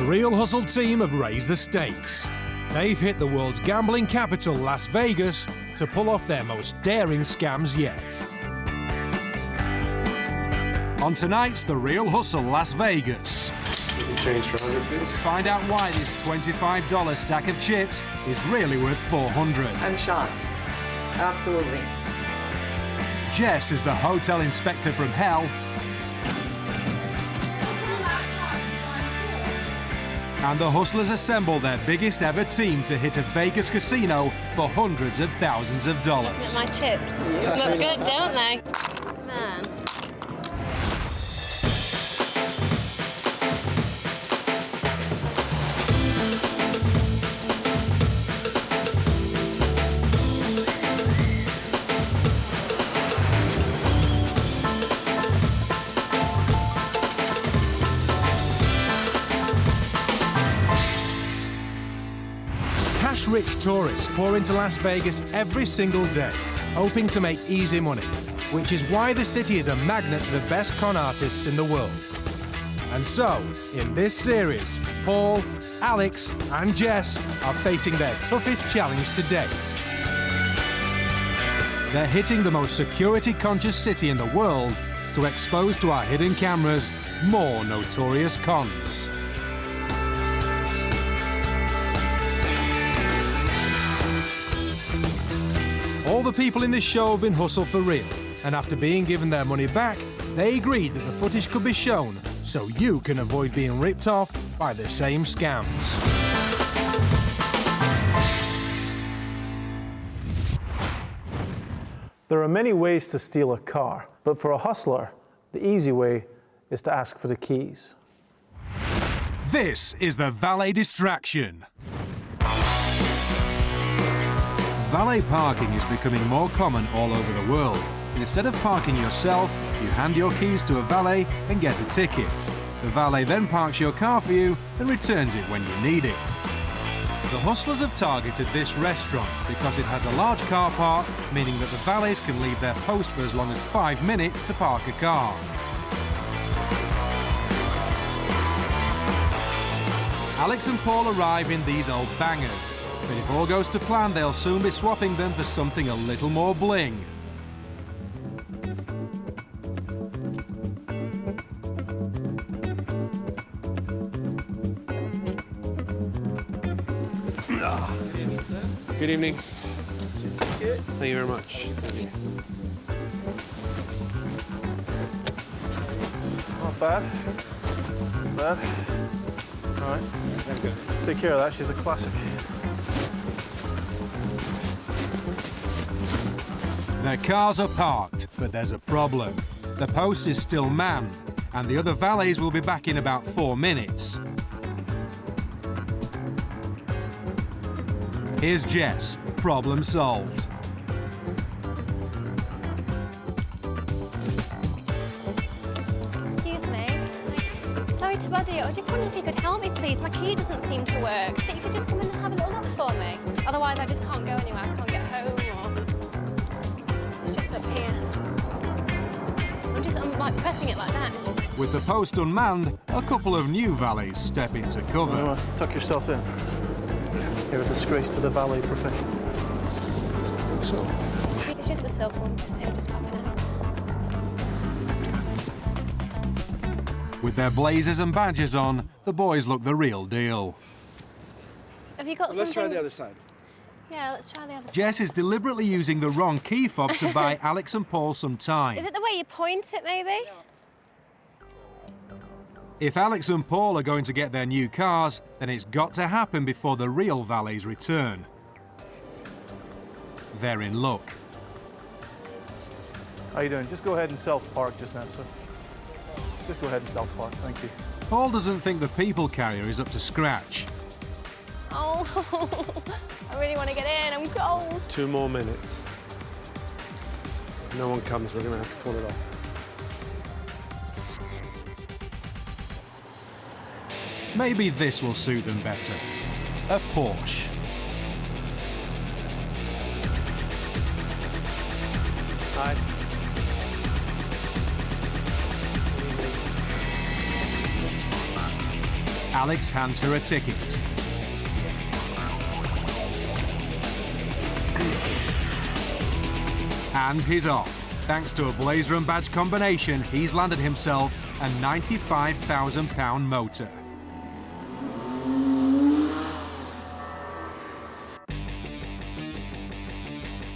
The Real Hustle team have raised the stakes. They've hit the world's gambling capital, Las Vegas, to pull off their most daring scams yet. On tonight's The Real Hustle Las Vegas. Change for 100, please. Find out why this $25 stack of chips is really worth 400. I'm shocked. Absolutely. Jess is the hotel inspector from hell. And the hustlers assemble their biggest ever team to hit a Vegas casino for hundreds of thousands of dollars. Look at my chips. Look good, don't they? Man. Cash-rich tourists pour into Las Vegas every single day, hoping to make easy money, which is why the city is a magnet to the best con artists in the world. And so, in this series, Paul, Alex and Jess are facing their toughest challenge to date. They're hitting the most security-conscious city in the world to expose to our hidden cameras more notorious cons. All the people in this show have been hustled for real, and after being given their money back, they agreed that the footage could be shown so you can avoid being ripped off by the same scams. There are many ways to steal a car, but for a hustler, the easy way is to ask for the keys. This is the valet distraction. Valet parking is becoming more common all over the world. Instead of parking yourself, you hand your keys to a valet and get a ticket. The valet then parks your car for you and returns it when you need it. The hustlers have targeted this restaurant because it has a large car park, meaning that the valets can leave their post for as long as 5 minutes to park a car. Alex and Paul arrive in these old bangers. But if all goes to plan, they'll soon be swapping them for something a little more bling. Good evening. Thank you very much. Thank you. Not bad. Not bad. All right. Take care of that. She's a classic. Their cars are parked, but there's a problem. The post is still manned, and the other valets will be back in about 4 minutes. Here's Jess. Problem solved. Excuse me. Sorry to bother you. I just wonder if you could help me, please. My key doesn't seem to work. I think you could just come in and have a little look for me. Otherwise, I just can't go anywhere. I can't get home or... It's just up here. I'm like pressing it like that. And just... With the post unmanned, a couple of new valets step into cover. You want to tuck yourself in? You're a disgrace to the valet profession. So. It's just a silver one, just popping out. With their blazers and badges on, the boys look the real deal. Have you got something? Let's try the other side. Yeah, let's try the other side. Jess is deliberately using the wrong key fob to buy Alex and Paul some time. Is it the way you point it, maybe? If Alex and Paul are going to get their new cars, then it's got to happen before the real valets return. They're in luck. How you doing? Just go ahead and self-park just now, sir. Just go ahead and self-park. Thank you. Paul doesn't think the people carrier is up to scratch. Oh, I really want to get in. I'm cold. 2 more minutes. If no one comes, we're going to have to call it off. Maybe this will suit them better. A Porsche. Hi. Alex hands her a ticket. And he's off. Thanks to a blazer and badge combination, he's landed himself a £95,000 motor.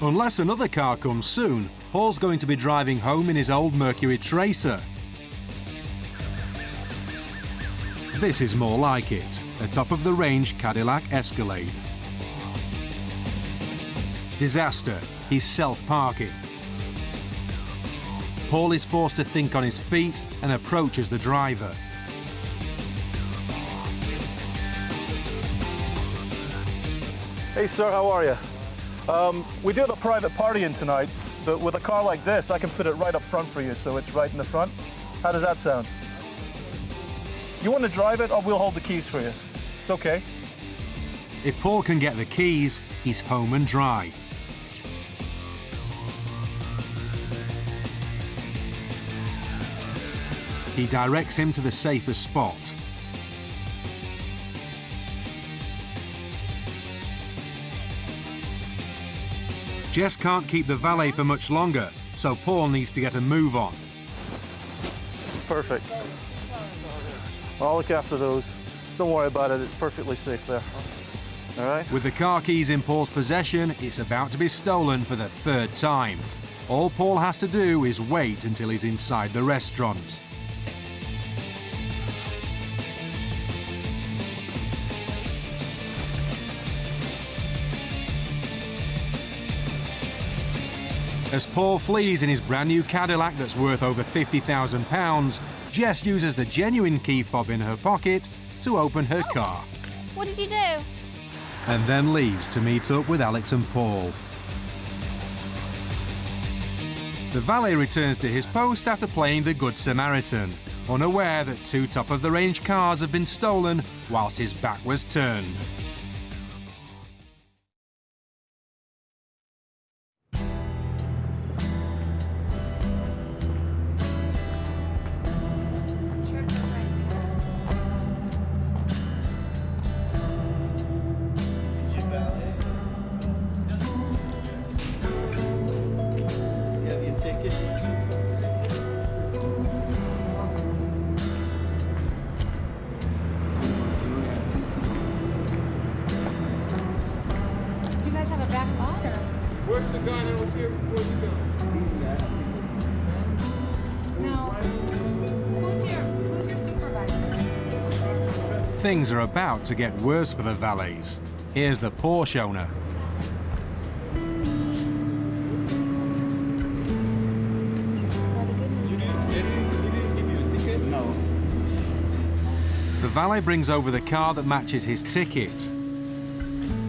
Unless another car comes soon, Paul's going to be driving home in his old Mercury Tracer. This is more like it, a top-of-the-range Cadillac Escalade. Disaster, he's self-parking. Paul is forced to think on his feet and approaches the driver. Hey sir, how are you? We do have a private party in tonight, but with a car like this, I can put it right up front for you, so it's right in the front. How does that sound? You want to drive it, or we'll hold the keys for you? It's okay. If Paul can get the keys, he's home and dry. He directs him to the safest spot. Jess can't keep the valet for much longer, so Paul needs to get a move on. Perfect. I'll look after those. Don't worry about it, it's perfectly safe there. All right? With the car keys in Paul's possession, it's about to be stolen for the third time. All Paul has to do is wait until he's inside the restaurant. As Paul flees in his brand new Cadillac that's worth over £50,000, Jess uses the genuine key fob in her pocket to open her car. What did you do? And then leaves to meet up with Alex and Paul. The valet returns to his post after playing the Good Samaritan, unaware that two top-of-the-range cars have been stolen whilst his back was turned. Where's the guy that was here before you go? No. Who's your supervisor? Things are about to get worse for the valets. Here's the Porsche owner. The valet brings over the car that matches his ticket.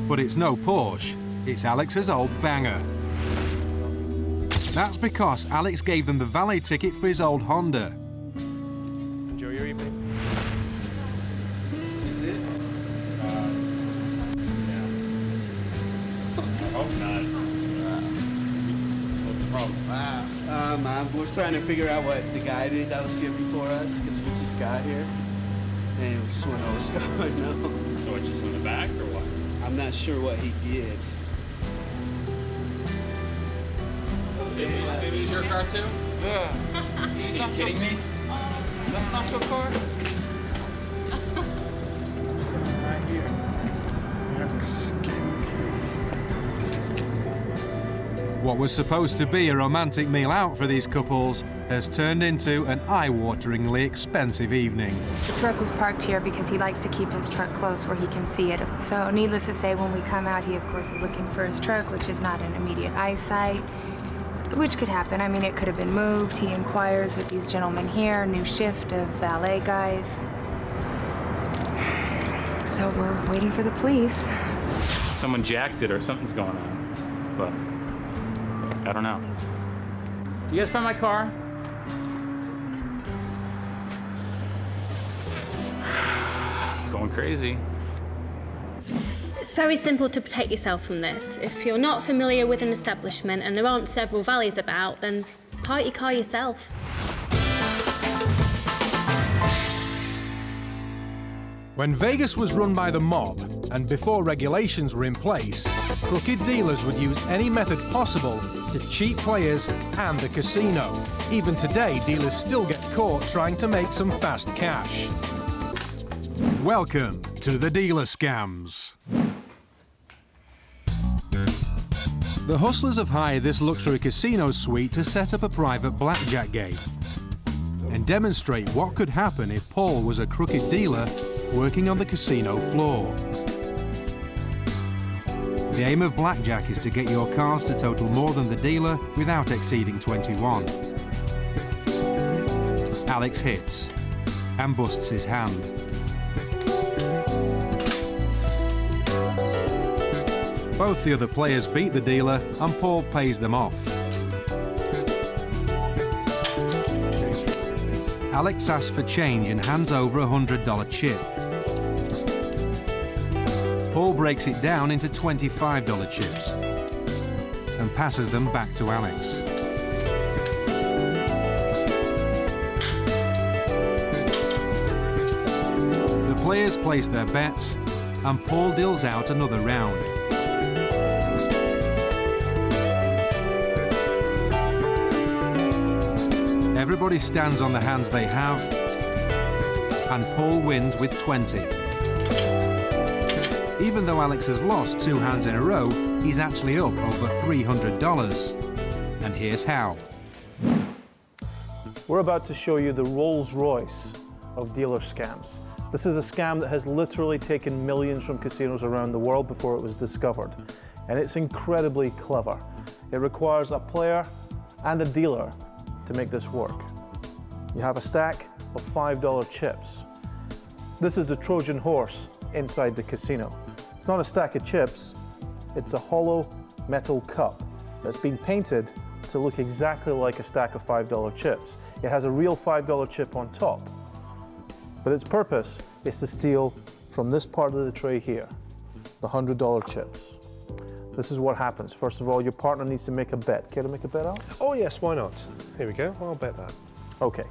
But it's no Porsche, it's Alex's old banger. That's because Alex gave them the valet ticket for his old Honda. Enjoy your evening. Is this it? Yeah. I hope not. What's the problem? I was trying to figure out what the guy did that was here before us, because we just got here. And we just want to know what's going on. So it's just in the back or what? I'm not sure what he did. Maybe it's your car too? Yeah. Are you kidding me? That's not your car? Right here. What was supposed to be a romantic meal out for these couples has turned into an eye-wateringly expensive evening. The truck was parked here because he likes to keep his truck close where he can see it. So needless to say, when we come out, he of course is looking for his truck, which is not in immediate eyesight, which could happen. I mean, it could have been moved. He inquires with these gentlemen here, new shift of valet guys. So we're waiting for the police. Someone jacked it or something's going on. But I don't know. You guys find my car? Going crazy. It's very simple to protect yourself from this. If you're not familiar with an establishment and there aren't several valets about, then park your car yourself. When Vegas was run by the mob, and before regulations were in place, crooked dealers would use any method possible to cheat players and the casino. Even today, dealers still get caught trying to make some fast cash. Welcome to the dealer scams. The hustlers have hired this luxury casino suite to set up a private blackjack game and demonstrate what could happen if Paul was a crooked dealer working on the casino floor. The aim of blackjack is to get your cards to total more than the dealer without exceeding 21. Alex hits and busts his hand. Both the other players beat the dealer and Paul pays them off. Alex asks for change and hands over a $100 chip. Paul breaks it down into $25 chips and passes them back to Alex. The players place their bets and Paul deals out another round. Everybody stands on the hands they have, and Paul wins with 20. Even though Alex has lost 2 hands in a row, he's actually up over $300. And here's how. We're about to show you the Rolls Royce of dealer scams. This is a scam that has literally taken millions from casinos around the world before it was discovered. And it's incredibly clever. It requires a player and a dealer to make this work. You have a stack of $5 chips. This is the Trojan horse inside the casino. It's not a stack of chips, it's a hollow metal cup that's been painted to look exactly like a stack of $5 chips. It has a real $5 chip on top, but its purpose is to steal from this part of the tray here, the $100 chips. This is what happens. First of all, your partner needs to make a bet. Care to make a bet, Al? Oh yes, why not? Here we go, I'll bet that. Okay.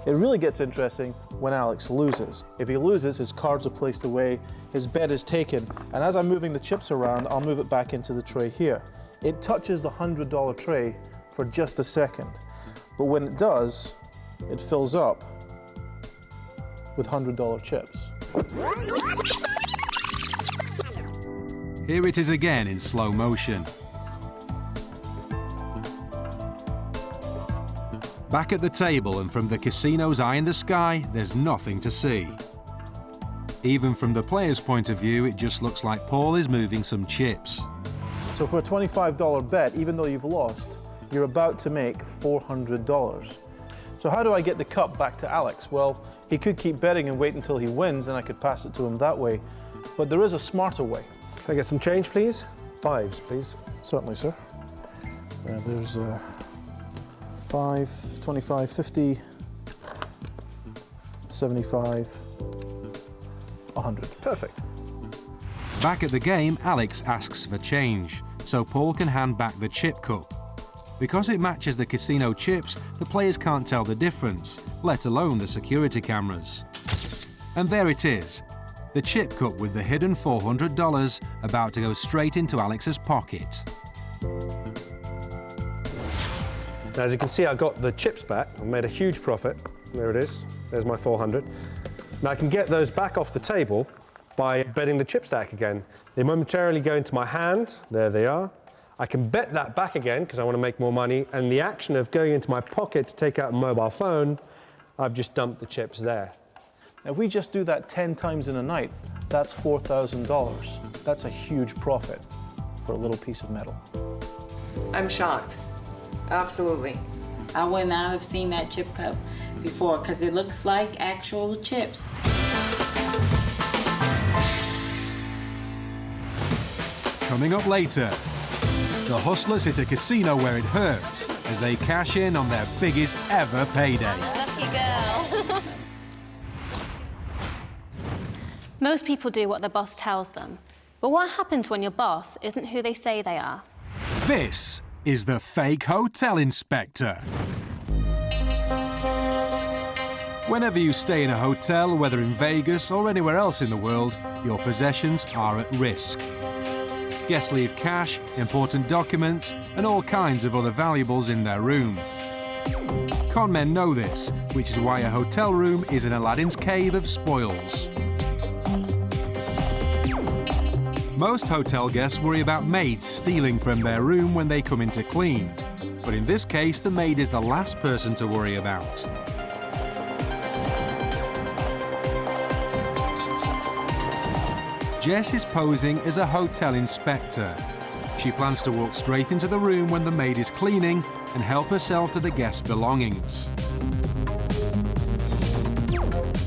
It really gets interesting when Alex loses. If he loses, his cards are placed away, his bet is taken, and as I'm moving the chips around, I'll move it back into the tray here. It touches the $100 tray for just a second, but when it does, it fills up with $100 chips. Here it is again in slow motion. Back at the table and from the casino's eye in the sky, there's nothing to see. Even from the player's point of view, it just looks like Paul is moving some chips. So for a $25 bet, even though you've lost, you're about to make $400. So how do I get the cup back to Alex? Well, he could keep betting and wait until he wins and I could pass it to him that way. But there is a smarter way. Can I get some change, please? 5s, please. Certainly, sir. There's 5, 25, 50, 75, 100. Perfect. Back at the game, Alex asks for change, so Paul can hand back the chip cup. Because it matches the casino chips, the players can't tell the difference, let alone the security cameras. And there it is, the chip cup with the hidden $400 about to go straight into Alex's pocket. Now, as you can see, I got the chips back. I made a huge profit. There it is. There's my 400. Now I can get those back off the table by betting the chip stack again. They momentarily go into my hand. There they are. I can bet that back again because I want to make more money. And the action of going into my pocket to take out a mobile phone, I've just dumped the chips there. Now, if we just do that 10 times in a night, that's $4,000. That's a huge profit for a little piece of metal. I'm shocked. Absolutely. I would not have seen that chip cup before because it looks like actual chips. Coming up later, the hustlers hit a casino where it hurts as they cash in on their biggest ever payday. Lucky girl. Most people do what their boss tells them. But what happens when your boss isn't who they say they are? This is the fake hotel inspector. Whenever you stay in a hotel, whether in Vegas or anywhere else in the world, your possessions are at risk. Guests leave cash, important documents, and all kinds of other valuables in their room. Con men know this, which is why a hotel room is an Aladdin's cave of spoils. Most hotel guests worry about maids stealing from their room when they come in to clean. But in this case, the maid is the last person to worry about. Jess is posing as a hotel inspector. She plans to walk straight into the room when the maid is cleaning and help herself to the guests' belongings.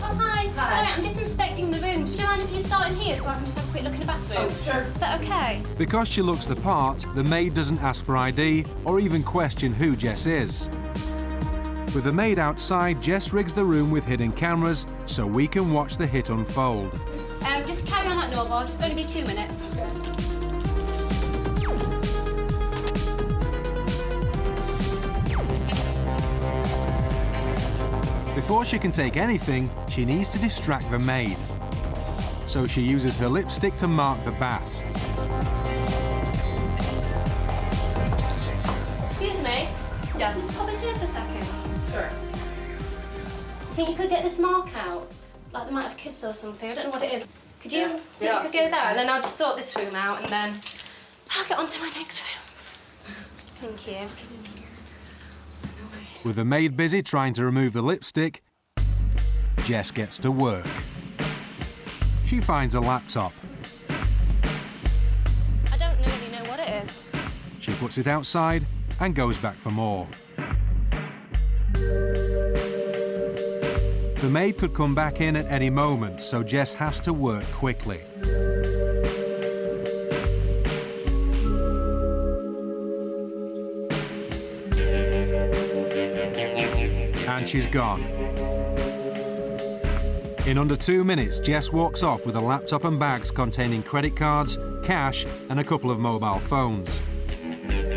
Oh, hi. Sorry, I'm just inspecting the room. Do you mind if you start in here so I can just have a quick look in the bathroom? Oh, sure. Is that okay? Because she looks the part, the maid doesn't ask for ID or even question who Jess is. With the maid outside, Jess rigs the room with hidden cameras so we can watch the hit unfold. Just carry on that doorbell. Just only be 2 minutes. Before she can take anything, she needs to distract the maid. So she uses her lipstick to mark the bath. Excuse me? Yes. Just pop in here for a second. Sure. Think you could get this mark out? Like they might have kids or something. I don't know what it is. Could you, think Yeah, you could go there, and then I'll just sort this room out, and then I'll get on to my next room. Thank you. With the maid busy trying to remove the lipstick, Jess gets to work. She finds a laptop. I don't really know what it is. She puts it outside and goes back for more. The maid could come back in at any moment, so Jess has to work quickly. And she's gone. In under 2 minutes, Jess walks off with a laptop and bags containing credit cards, cash, and a couple of mobile phones.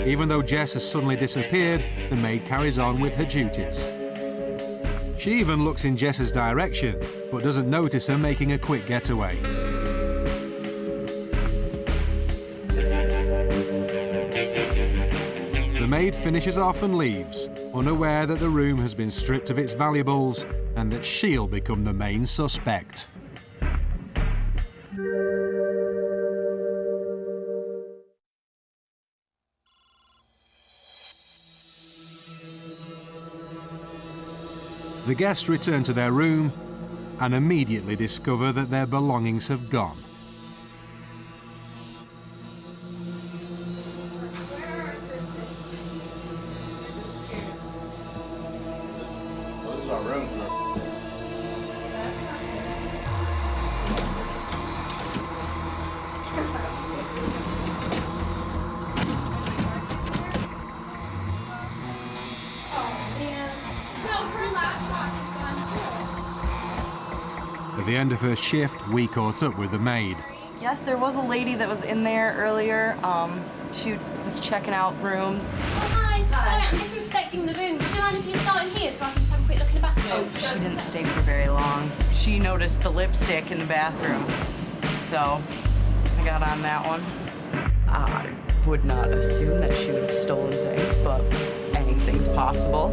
Even though Jess has suddenly disappeared, the maid carries on with her duties. She even looks in Jess's direction, but doesn't notice her making a quick getaway. The maid finishes off and leaves, unaware that the room has been stripped of its valuables and that she'll become the main suspect. The guests return to their room and immediately discover that their belongings have gone. This is our room. At the end of her shift, we caught up with the maid. Yes, there was a lady that was in there earlier. She was checking out rooms. Oh, hi. Sorry, I'm just inspecting the room. Do you mind if you start in here so I can just have a quick look in the bathroom? She didn't stay for very long. She noticed the lipstick in the bathroom, so I got on that one. I would not assume that she would have stolen things, but anything's possible.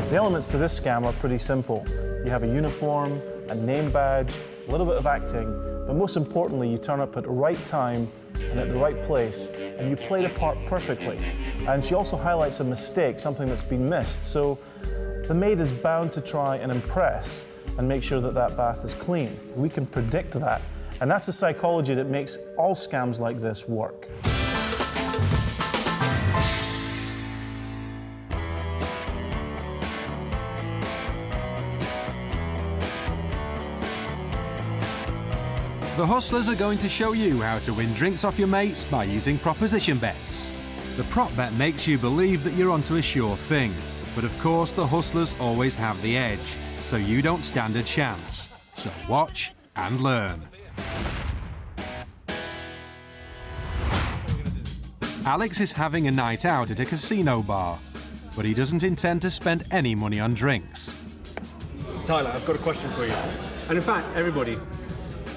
The elements to this scam are pretty simple. You have a uniform, a name badge, a little bit of acting, but most importantly, you turn up at the right time and at the right place, and you play the part perfectly. And she also highlights a mistake, something that's been missed, so the maid is bound to try and impress and make sure that that bath is clean. We can predict that, and that's the psychology that makes all scams like this work. The hustlers are going to show you how to win drinks off your mates by using proposition bets. The prop bet makes you believe that you're onto a sure thing, but of course the hustlers always have the edge, so you don't stand a chance. So watch and learn. Alex is having a night out at a casino bar, but he doesn't intend to spend any money on drinks. Tyler, I've got a question for you. And in fact, everybody,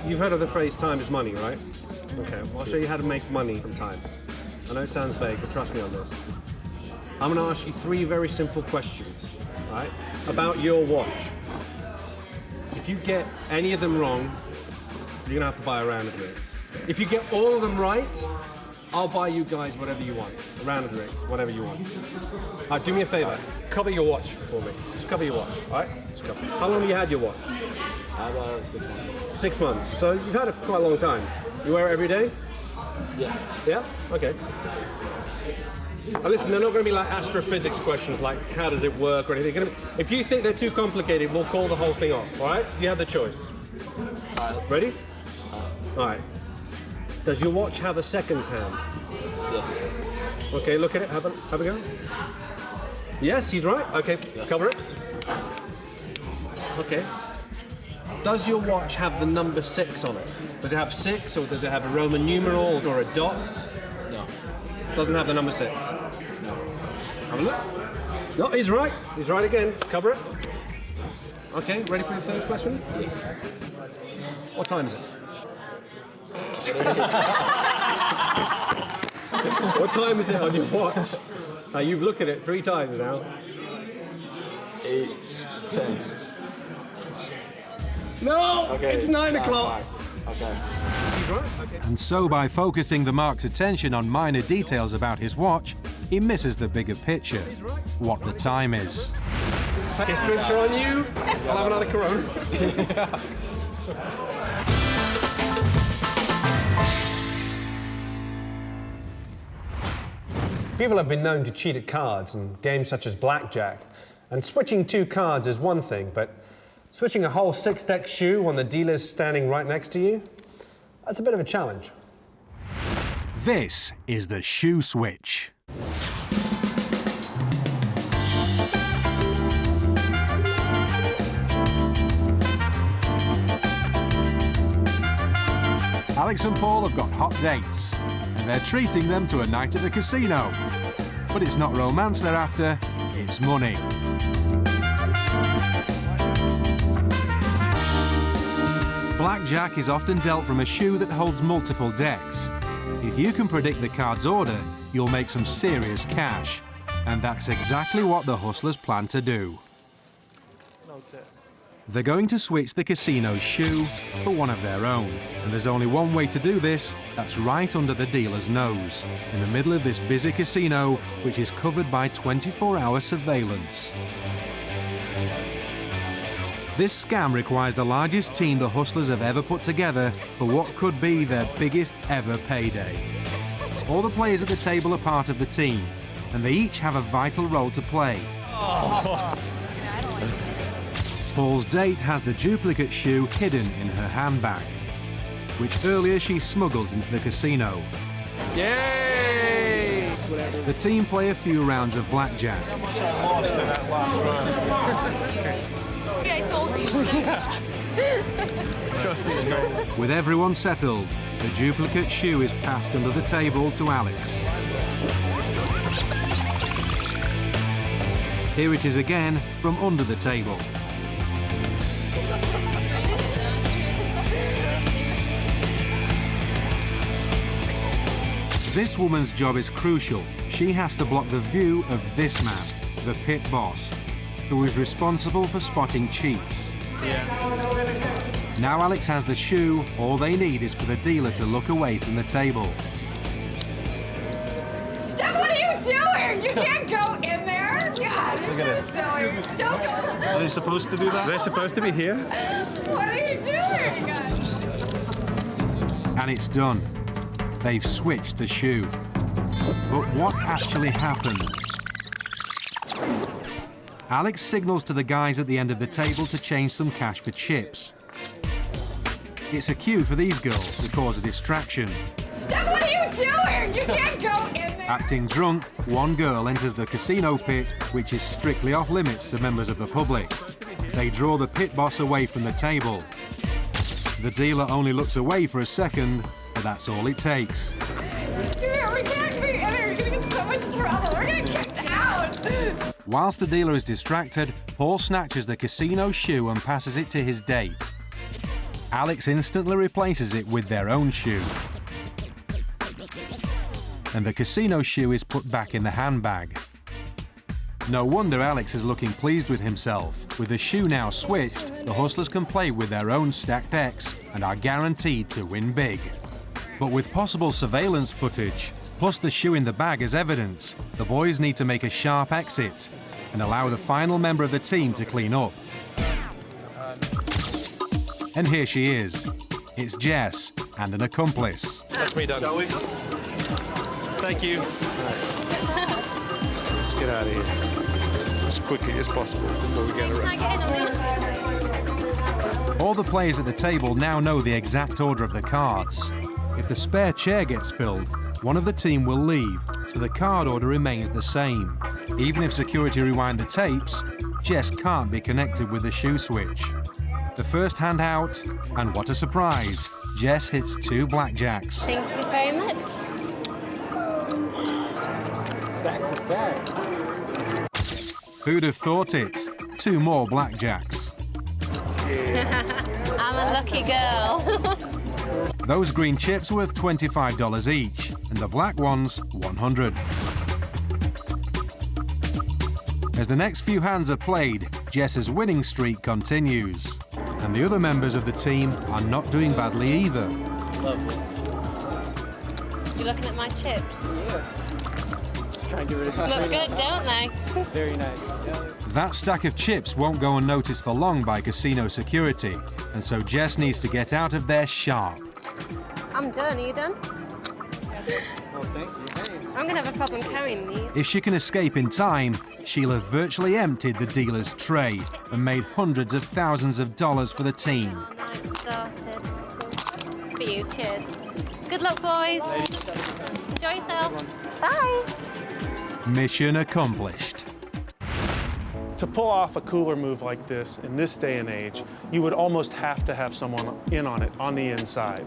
you've heard of the phrase time is money, right? Okay, well, I'll show you how to make money from time. I know it sounds vague, but trust me on this. I'm going to ask you 3 very simple questions, right, about your watch. If you get any of them wrong, you're going to have to buy a round of drinks. If you get all of them right, I'll buy you guys whatever you want. A round of drinks, whatever you want. All right, do me a favor. Cover your watch for me. Just cover your watch, all right? Just cover. How long have you had your watch? About 6 months. 6 months. So you've had it for quite a long time. You wear it every day? Yeah. Yeah? Okay. Now listen, they're not going to be like astrophysics questions like how does it work or anything. If you think they're too complicated, we'll call the whole thing off, all right? You have the choice. Ready? All right. Does your watch have a seconds hand? Yes. Okay, look at it. Have a go. Yes, he's right. Okay, yes. Cover it. Okay. Does your watch have the number 6 on it? Does it have 6, or does it have a Roman numeral or a dot? No. Doesn't have the number 6? No. Have a look. No, he's right. He's right again. Cover it. Okay, ready for the third question? Yes. What time is it? What time is it on your watch? You've looked at it 3 times now. 8, 10. No! Okay, it's 9 o'clock. Okay. He's right. Okay. And so by focusing the Mark's attention on minor details about his watch, he misses the bigger picture, what the time is. Kiss drinks are on you. I'll have another Corona. People have been known to cheat at cards and games such as blackjack. And switching 2 cards is one thing, but switching a whole 6-deck shoe when the dealer's standing right next to you, that's a bit of a challenge. This is the shoe switch. Alex and Paul have got hot dates, and they're treating them to a night at the casino. But it's not romance they're after, it's money. Blackjack is often dealt from a shoe that holds multiple decks. If you can predict the card's order, you'll make some serious cash. And that's exactly what the hustlers plan to do. They're going to switch the casino's shoe for one of their own. And there's only one way to do this, that's right under the dealer's nose, in the middle of this busy casino, which is covered by 24-hour surveillance. This scam requires the largest team the hustlers have ever put together for what could be their biggest ever payday. All the players at the table are part of the team, and they each have a vital role to play. Oh. Paul's date has the duplicate shoe hidden in her handbag, which earlier she smuggled into the casino. Yay! The team play a few rounds of blackjack. How much I lost in that last round. I told you. Trust me, it's going. With everyone settled, the duplicate shoe is passed under the table to Alex. Here it is again from under the table. This woman's job is crucial. She has to block the view of this man, the pit boss, who is responsible for spotting cheats. Now Alex has the shoe, all they need is for the dealer to look away from the table. Steph, what are you doing? You can't go in there. God, Look at this. Don't go. Are they supposed to do that? They're supposed to be here. What are you doing? And it's done. They've switched the shoe. But what actually happened? Alex signals to the guys at the end of the table to change some cash for chips. It's a cue for these girls to cause a distraction. Steph, what are you doing? You can't go in there. Acting drunk, one girl enters the casino pit, which is strictly off limits to members of the public. They draw the pit boss away from the table. The dealer only looks away for a second, but that's all it takes. We can't be in there. You're gonna get so much trouble. We're gonna get kicked out. Whilst the dealer is distracted, Paul snatches the casino shoe and passes it to his date. Alex instantly replaces it with their own shoe. And the casino shoe is put back in the handbag. No wonder Alex is looking pleased with himself. With the shoe now switched, the hustlers can play with their own stacked X and are guaranteed to win big. But with possible surveillance footage, plus the shoe in the bag as evidence, the boys need to make a sharp exit and allow the final member of the team to clean up. And here she is. It's Jess and an accomplice. That's me done. Thank you. Let's get out of here as quickly as possible before we get arrested. All the players at the table now know the exact order of the cards. If the spare chair gets filled, one of the team will leave, so the card order remains the same. Even if security rewind the tapes, Jess can't be connected with the shoe switch. The first hand out, and what a surprise, Jess hits 2 blackjacks. Thank you very much. Back to back. Who'd have thought it? 2 more blackjacks. I'm a lucky girl. Those green chips are worth $25 each, and the black ones $100. As the next few hands are played, Jess's winning streak continues. And the other members of the team are not doing badly either. Lovely. You looking at my chips? Yeah. Trying to get rid of Look good, don't they? Very nice. That stack of chips won't go unnoticed for long by casino security, and so Jess needs to get out of there sharp. I'm done. Are you done? Oh, thank you. Thanks. I'm going to have a problem carrying these. If she can escape in time, she'll have virtually emptied the dealer's tray and made hundreds of thousands of dollars for the team. Night started. It's for you. Cheers. Good luck, boys. Enjoy yourself. Bye. Mission accomplished. To pull off a cooler move like this in this day and age, you would almost have to have someone in on it on the inside.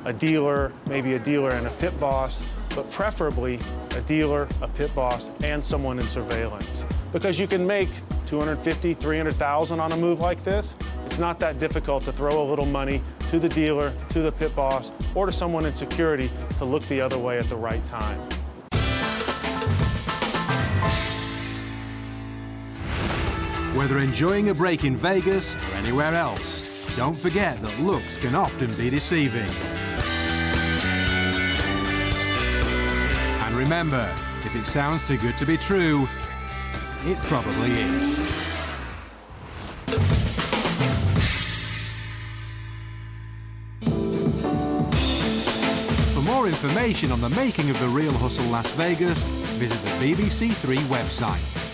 A dealer, maybe a dealer and a pit boss, but preferably a dealer, a pit boss, and someone in surveillance. Because you can make $250,000, $300,000 on a move like this. It's not that difficult to throw a little money to the dealer, to the pit boss, or to someone in security to look the other way at the right time. Whether enjoying a break in Vegas or anywhere else, don't forget that looks can often be deceiving. And remember, if it sounds too good to be true, it probably is. For more information on the making of The Real Hustle Las Vegas, visit the BBC 3 website.